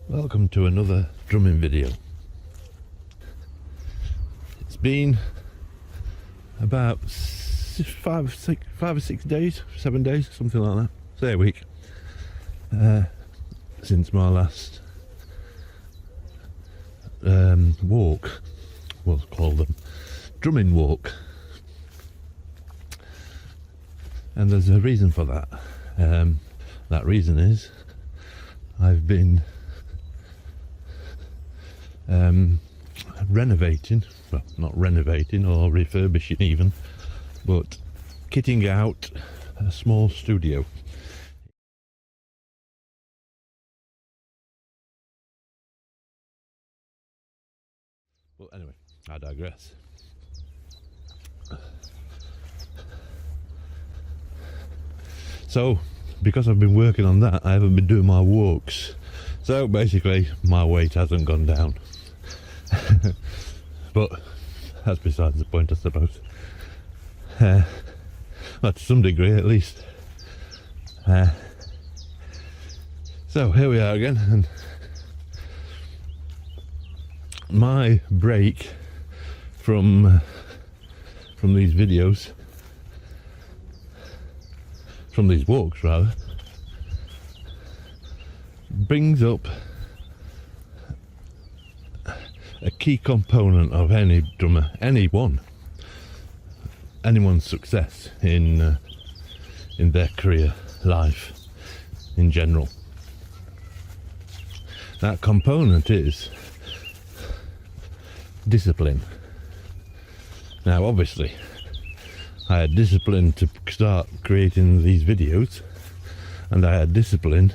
Welcome to another drumming video. It's been about 5 or 6 days, 7 days, something like that, say a week, since my last walk, we'll call them, drumming walk. And there's a reason for that. That reason is I've been renovating, well, not renovating or refurbishing even, but kitting out a small studio. But anyway, I digress. So, because I've been working on that, I haven't been doing my walks. So basically, my weight hasn't gone down. But that's besides the point, I suppose. Well, to some degree at least. So here we are again, and my break from these videos, from these walks rather, brings up a key component of any drummer, anyone's success in their career, life in general. That component is discipline. Now obviously I had discipline to start creating these videos, and I had discipline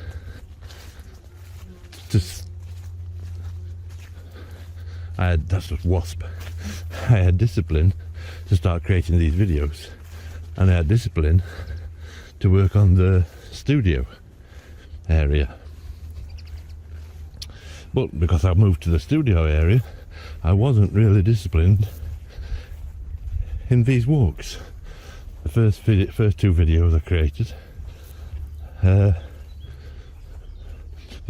that's a wasp. I had discipline to start creating these videos, and I had discipline to work on the studio area. But because I moved to the studio area, I wasn't really disciplined in these walks. The first two videos I created, the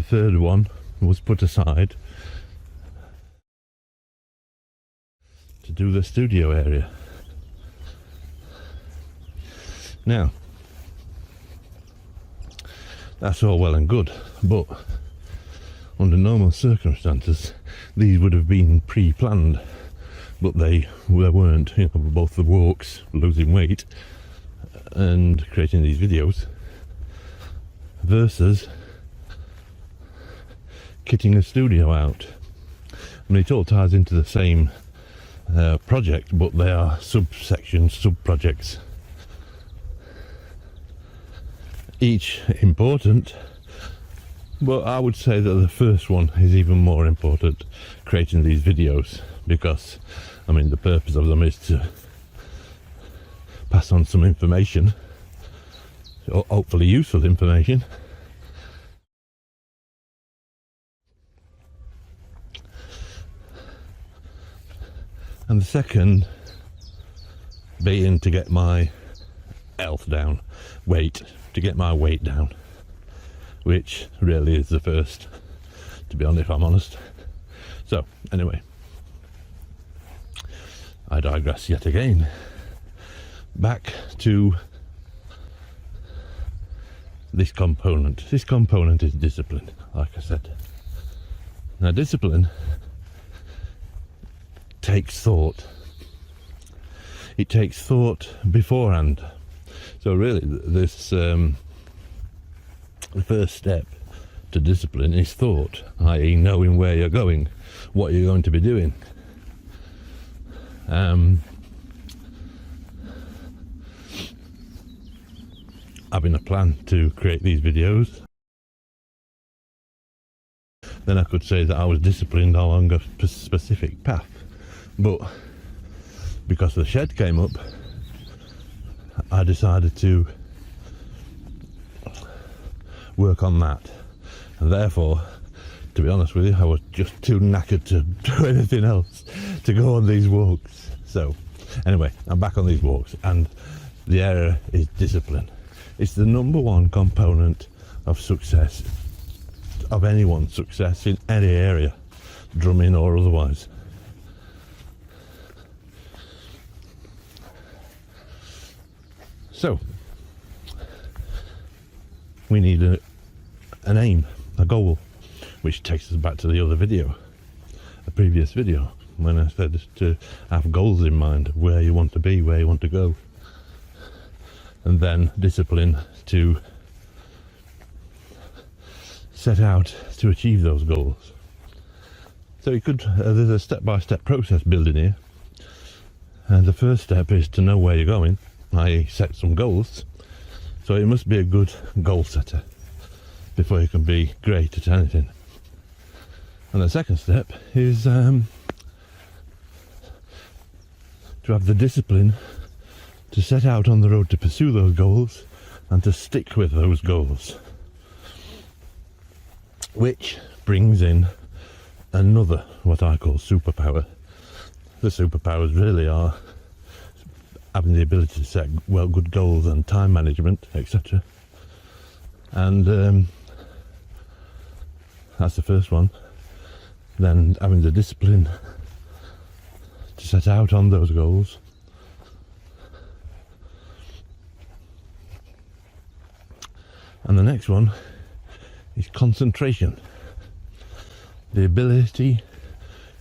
third one was put aside to do the studio area. Now, that's all well and good, but under normal circumstances these would have been pre-planned, but they weren't. You know, both the walks, losing weight, and creating these videos, versus kitting a studio out. I mean, it all ties into the same project, but they are subsections, sub-projects, each important. But I would say that the first one is even more important, creating these videos, because I mean the purpose of them is to pass on some information, or hopefully useful information. And the second being to get my health down, to get my weight down, which really is the first, to be honest, if I'm honest. So anyway, I digress yet again. Back to this component. This component is discipline, like I said. Now discipline takes thought. It takes thought beforehand. So really this the first step to discipline is thought, i.e. knowing where you're going, what you're going to be doing. Having a plan to create these videos, then I could say that I was disciplined along a specific path. But because the shed came up, I decided to work on that, and therefore, to be honest with you, I was just too knackered to do anything else, to go on these walks. So anyway, I'm back on these walks, and the area is discipline. It's the number one component of success of anyone's success in any area, drumming or otherwise. So, we need an aim, a goal, which takes us back to the other video, a previous video, when I said to have goals in mind, where you want to be, where you want to go, and then discipline to set out to achieve those goals. So you could, there's a step-by-step process building here, and the first step is to know where you're going, i.e. set some goals. So you must be a good goal setter before you can be great at anything. And the second step is to have the discipline to set out on the road to pursue those goals and to stick with those goals. Which brings in another, what I call superpower. The superpowers really are having the ability to set good goals and time management, etc. And that's the first one. Then having the discipline to set out on those goals. And the next one is concentration. The ability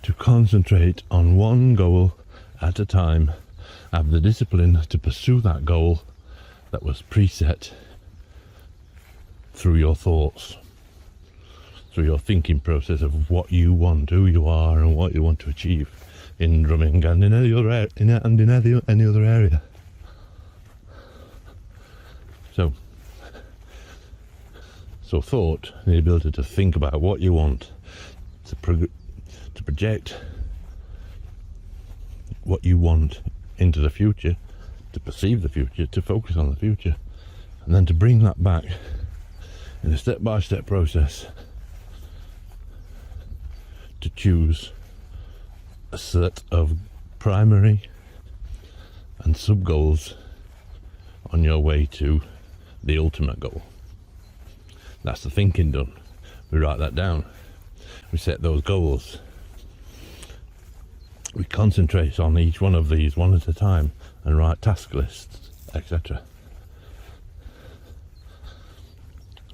to concentrate on one goal at a time, have the discipline to pursue that goal that was preset through your thoughts, through your thinking process of what you want, who you are, and what you want to achieve in drumming and in any other area. So thought, the ability to think about what you want, to project what you want into the future, to perceive the future, to focus on the future, and then to bring that back in a step-by-step process to choose a set of primary and sub-goals on your way to the ultimate goal. That's the thinking done. We write that down. We set those goals. We concentrate on each one of these one at a time and write task lists, etc.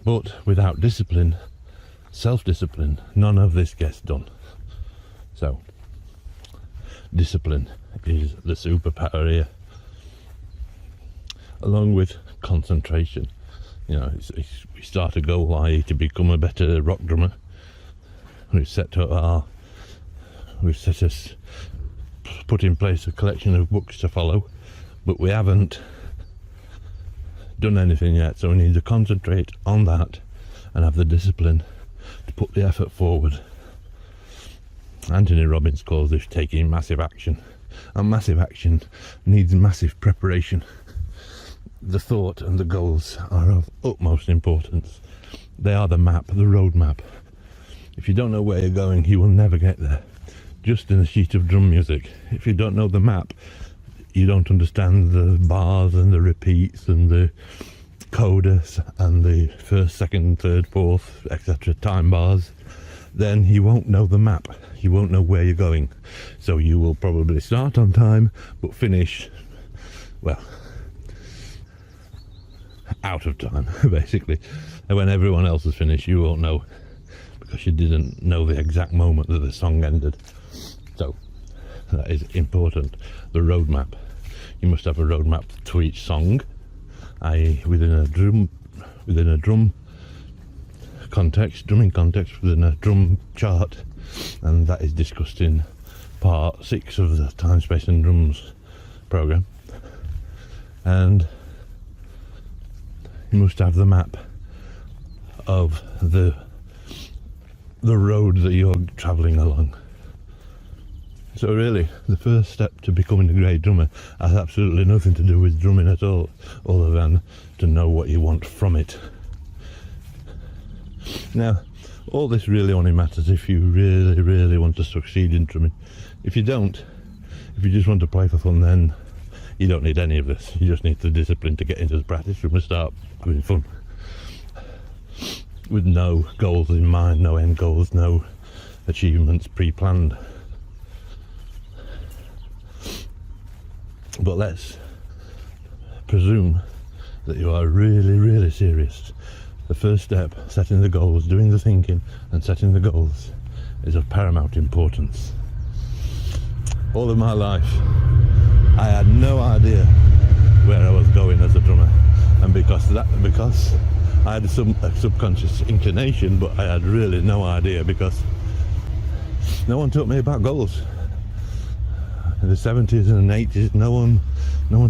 But without discipline, self-discipline, none of this gets done. So, discipline is the superpower here, along with concentration. You know, we start a goal, i.e. to become a better rock drummer. We've put in place a collection of books to follow, but we haven't done anything yet, so we need to concentrate on that and have the discipline to put the effort forward. Anthony Robbins calls this taking massive action, and massive action needs massive preparation. The thought and the goals are of utmost importance. They are the map, the road map. If you don't know where you're going, you will never get there. Just in a sheet of drum music. If you don't know the map, you don't understand the bars and the repeats and the codas and the first, second, third, fourth, etc. time bars, then you won't know the map. You won't know where you're going. So you will probably start on time, but finish, well, out of time, basically. And when everyone else has finished, you won't know, because you didn't know the exact moment that the song ended. So that is important. The roadmap. You must have a roadmap to each song, i.e. within a drum context, drumming context, within a drum chart, and that is discussed in part 6 of the Time, Space and Drums program. And you must have the map of the road that you're travelling along. So really, the first step to becoming a great drummer has absolutely nothing to do with drumming at all, other than to know what you want from it. Now, all this really only matters if you really, really want to succeed in drumming. If you don't, if you just want to play for fun, then you don't need any of this. You just need the discipline to get into the practice room and start having fun. with no goals in mind, no end goals, no achievements pre-planned. But let's presume that you are really, really serious. The first step, setting the goals, doing the thinking and setting the goals, is of paramount importance. All of my life I had no idea where I was going as a drummer, and because I had a subconscious inclination, but I had really no idea because no one taught me about goals. In the 70s and 80s, no one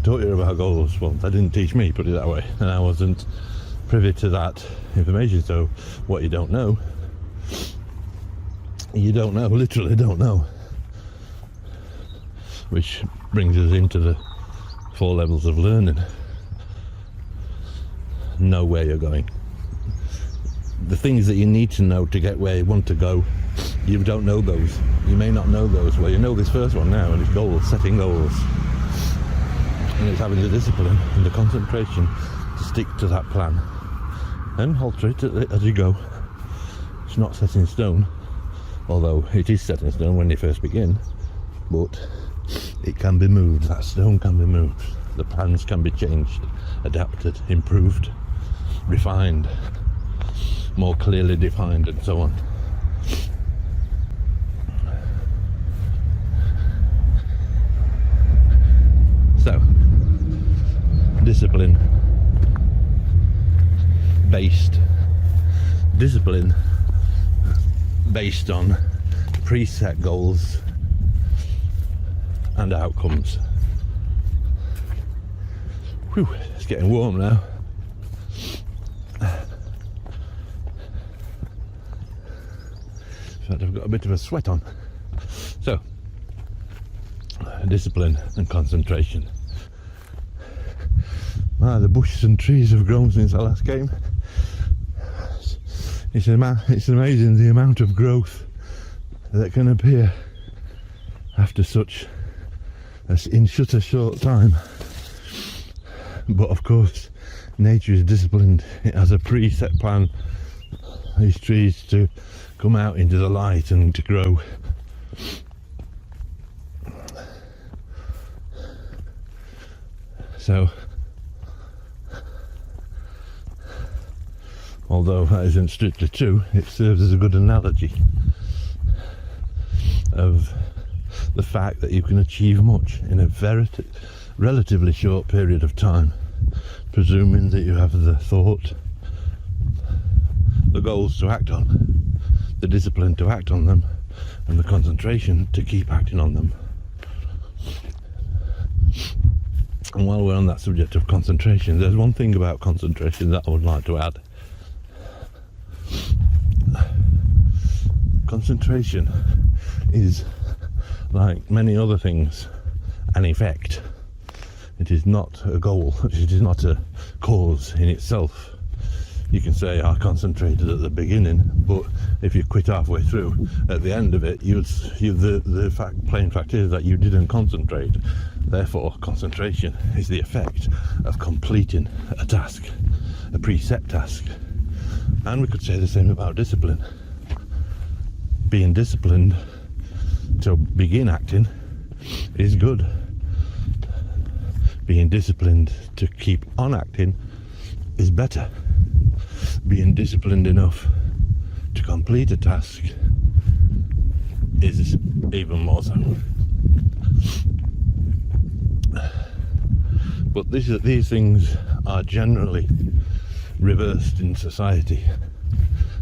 taught you about goals. Well, they didn't teach me, put it that way, and I wasn't privy to that information. So what you don't know, literally don't know. Which brings us into the 4 levels of learning. Know where you're going. The things that you need to know to get where you want to go, you don't know those. You may not know those. Well, you know this first one now, and it's goals, setting goals. And it's having the discipline and the concentration to stick to that plan and alter it as you go. It's not set in stone, although it is set in stone when you first begin, but it can be moved. That stone can be moved. The plans can be changed, adapted, improved, refined, more clearly defined, and so on. So, discipline based on preset goals and outcomes. Whew, it's getting warm now. In fact, I've got a bit of a sweat on. So, discipline and concentration. The bushes and trees have grown since I last came. It's amazing the amount of growth that can appear after in such a short time. But of course, nature is disciplined. It has a preset plan. These trees to come out into the light and to grow. So, although that isn't strictly true, it serves as a good analogy of the fact that you can achieve much in a relatively short period of time, presuming that you have the thought, the goals to act on, the discipline to act on them, and the concentration to keep acting on them. And while we're on that subject of concentration, there's one thing about concentration that I would like to add. Concentration is, like many other things, an effect. It is not a goal. It is not a cause in itself. You can say I concentrated at the beginning, but if you quit halfway through, at the end of it, the plain fact is that you didn't concentrate. Therefore, concentration is the effect of completing a task, a preset task. And we could say the same about discipline. Being disciplined to begin acting is good. Being disciplined to keep on acting is better. Being disciplined enough to complete a task is even more so. But these things are generally reversed in society.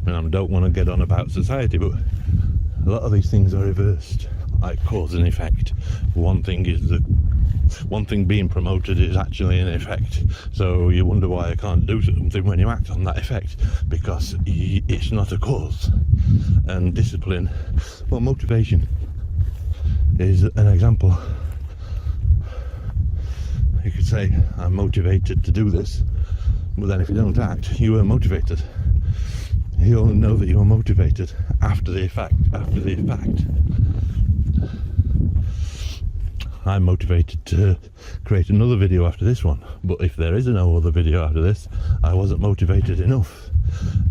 And I don't want to get on about society, but a lot of these things are reversed, like cause and effect. One thing being promoted is actually an effect. So you wonder why I can't do something when you act on that effect, because it's not a cause. And discipline, well, motivation is an example. You could say, I'm motivated to do this, but then if you don't act, you weren't motivated. You only know that you are motivated after the fact. I'm motivated to create another video after this one, but if there is no other video after this, I wasn't motivated enough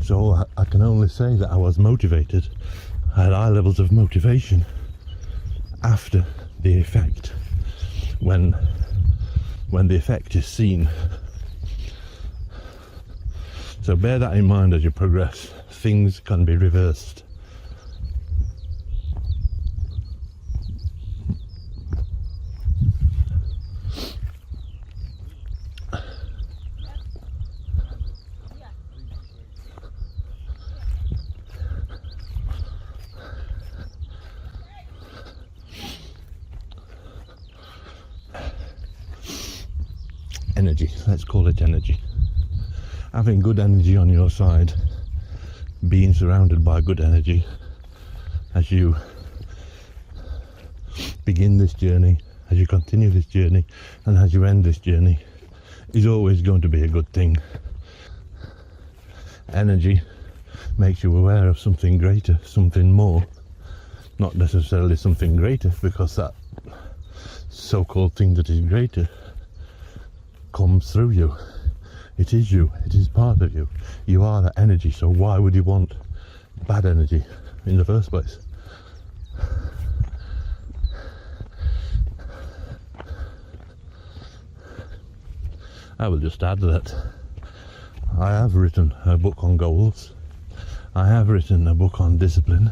So I can only say that I was motivated. I had high levels of motivation after the effect, when the effect is seen. So bear that in mind as you progress. Things can be reversed. Energy, let's call it energy. Having good energy on your side, being surrounded by good energy as you begin this journey, as you continue this journey, and as you end this journey, is always going to be a good thing. Energy makes you aware of something greater, something more, not necessarily something greater, because that so-called thing that is greater comes through you. It is you, it is part of you. You are that energy, so why would you want bad energy in the first place? I will just add that I have written a book on goals, I have written a book on discipline,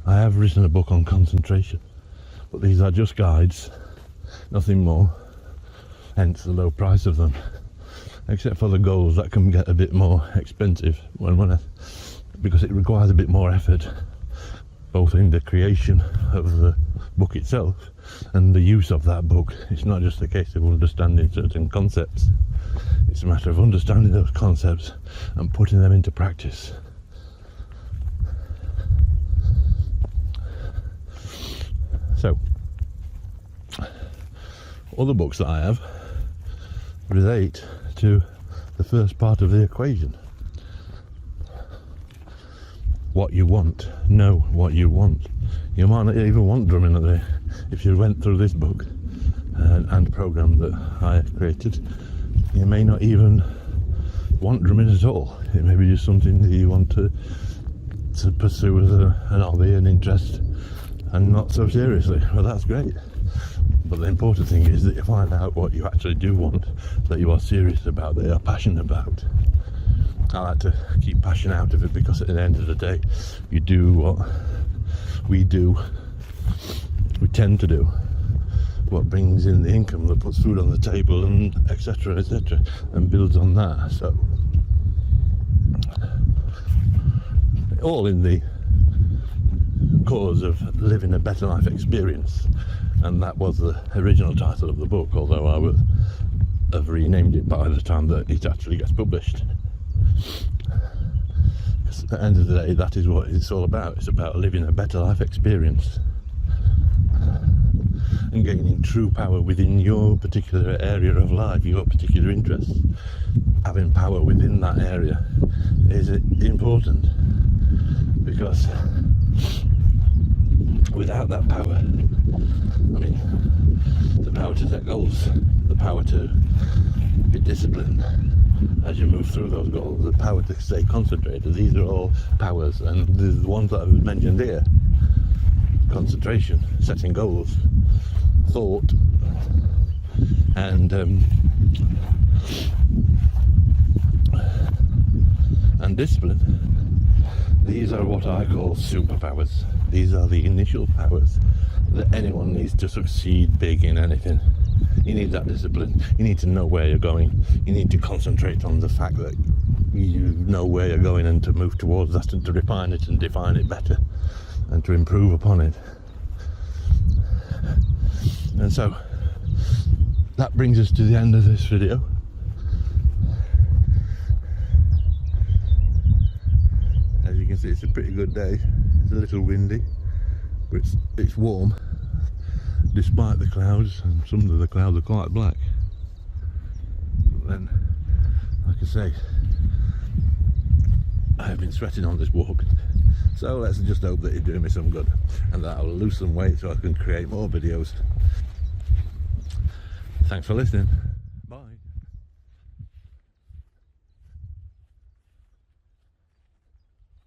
I have written a book on concentration, but these are just guides, nothing more, hence the low price of them. Except for the goals that can get a bit more expensive because it requires a bit more effort, both in the creation of the book itself and the use of that book. It's not just a case of understanding certain concepts, it's a matter of understanding those concepts and putting them into practice. So, all the books that I have relate to the first part of the equation. What you want, know what you want. You might not even want drumming at the, if you went through this book and program that I created, you may not even want drumming at all. It may be just something that you want to pursue as an hobby, an interest, and not so seriously. Well, that's great. But the important thing is that you find out what you actually do want, that you are serious about, that you are passionate about. I like to keep passion out of it, because at the end of the day, you do what we do, we tend to do what brings in the income, that puts food on the table, and etc, and builds on that. So all in the cause of living a better life experience. And that was the original title of the book, although I will have renamed it by the time that it actually gets published. Because at the end of the day, that is what it's all about. It's about living a better life experience and gaining true power within your particular area of life, your particular interests. Having power within that area is important, because without that power, I mean, the power to set goals, the power to be disciplined as you move through those goals, the power to stay concentrated, these are all powers, and the ones that I've mentioned here: concentration, setting goals, thought, and discipline. These are what I call superpowers. These are the initial powers that anyone needs to succeed big in anything. You need that discipline. You need to know where you're going. You need to concentrate on the fact that you know where you're going, and to move towards that, and to refine it and define it better, and to improve upon it. And so that brings us to the end of this video. As you can see, it's a pretty good day. It's a little windy, but it's warm, despite the clouds, and some of the clouds are quite black. But then, like I say, I've been sweating on this walk, so let's just hope that it's doing me some good, and that I'll lose some weight so I can create more videos. Thanks for listening.